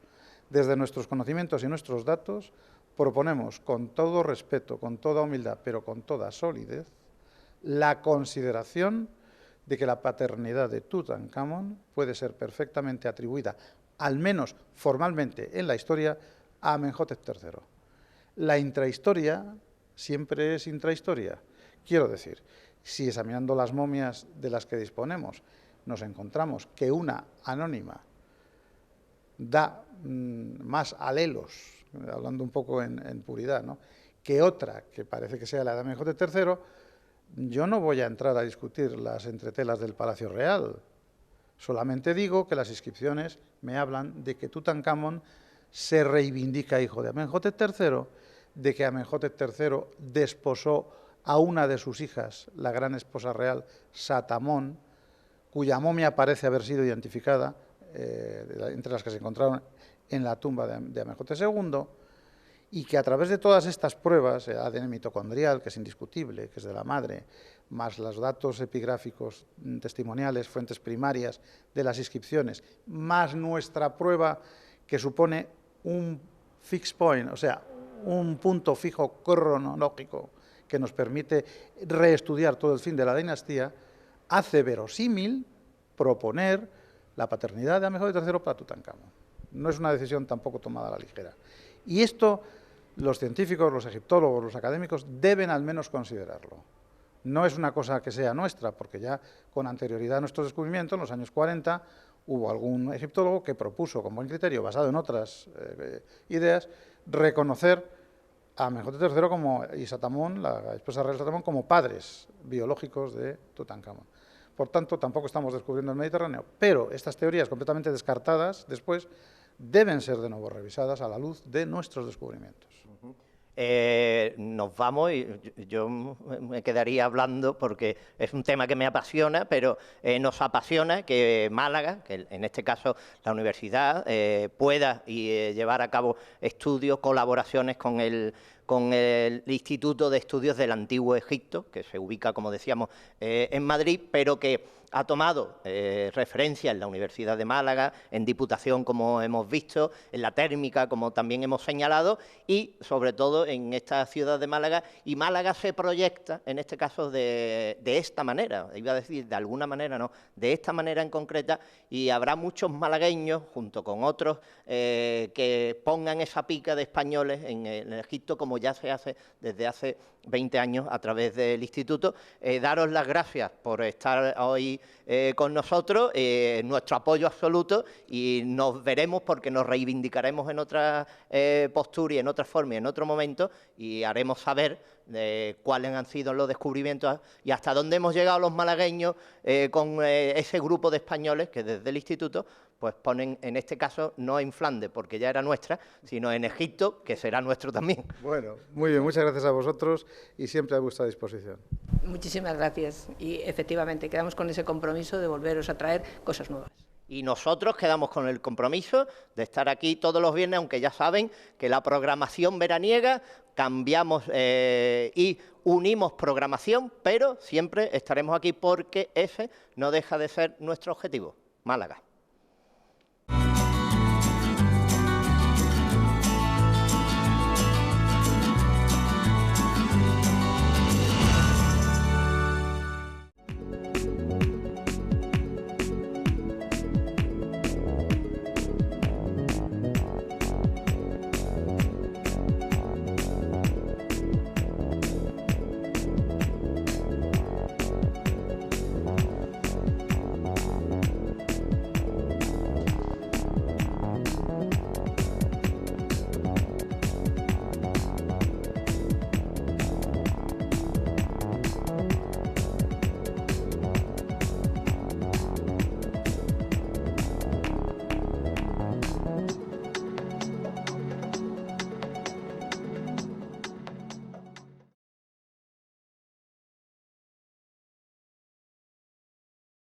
desde nuestros conocimientos y nuestros datos, proponemos con todo respeto, con toda humildad, pero con toda solidez, la consideración de que la paternidad de Tutankamón puede ser perfectamente atribuida, al menos formalmente en la historia, a Amenhotep III. La intrahistoria siempre es intrahistoria. Quiero decir, si examinando las momias de las que disponemos nos encontramos que una anónima da más alelos, hablando un poco en puridad, ¿no?, que otra que parece que sea la de Amenhotep III, yo no voy a entrar a discutir las entretelas del Palacio Real. Solamente digo que las inscripciones me hablan de que Tutankamón se reivindica hijo de Amenhotep III, de que Amenhotep III desposó a una de sus hijas, la gran esposa real, Satamón, cuya momia parece haber sido identificada, entre las que se encontraron en la tumba de Amenhotep II, y que a través de todas estas pruebas, el ADN mitocondrial, que es indiscutible, que es de la madre, más los datos epigráficos testimoniales, fuentes primarias de las inscripciones, más nuestra prueba que supone un fixed point, o sea, un punto fijo cronológico que nos permite reestudiar todo el fin de la dinastía, hace verosímil proponer la paternidad de Amenhotep III para Tutankamón. No es una decisión tampoco tomada a la ligera. Y esto los científicos, los egiptólogos, los académicos deben al menos considerarlo. No es una cosa que sea nuestra, porque ya con anterioridad a nuestros descubrimientos, en los años 40, hubo algún egiptólogo que propuso, con buen criterio, basado en otras ideas, reconocer a Amenhotep III y Satamón, la esposa real Satamón, como padres biológicos de Tutankamón. Por tanto, tampoco estamos descubriendo el Mediterráneo, pero estas teorías completamente descartadas después deben ser de nuevo revisadas a la luz de nuestros descubrimientos. Nos vamos y yo me quedaría hablando porque es un tema que me apasiona, pero nos apasiona que Málaga, que en este caso la universidad, pueda llevar a cabo estudios, colaboraciones con el Instituto de Estudios del Antiguo Egipto, que se ubica, como decíamos, en Madrid, pero que ha tomado referencia en la Universidad de Málaga, en Diputación, como hemos visto, en la térmica, como también hemos señalado, y sobre todo en esta ciudad de Málaga. Y Málaga se proyecta, en este caso, de esta manera, iba a decir de alguna manera, no, de esta manera en concreta, y habrá muchos malagueños, junto con otros, que pongan esa pica de españoles en Egipto, como ya se hace desde hace 20 años a través del Instituto. Daros las gracias por estar hoy con nosotros, nuestro apoyo absoluto, y nos veremos porque nos reivindicaremos en otra postura y en otra forma y en otro momento, y haremos saber cuáles han sido los descubrimientos y hasta dónde hemos llegado los malagueños con ese grupo de españoles que desde el Instituto pues ponen, en este caso, no en Flandes, porque ya era nuestra, sino en Egipto, que será nuestro también. Bueno, muy bien, muchas gracias a vosotros y siempre a vuestra disposición. Muchísimas gracias y efectivamente quedamos con ese compromiso de volveros a traer cosas nuevas. Y nosotros quedamos con el compromiso de estar aquí todos los viernes, aunque ya saben que la programación veraniega cambiamos y unimos programación, pero siempre estaremos aquí porque ese no deja de ser nuestro objetivo, Málaga.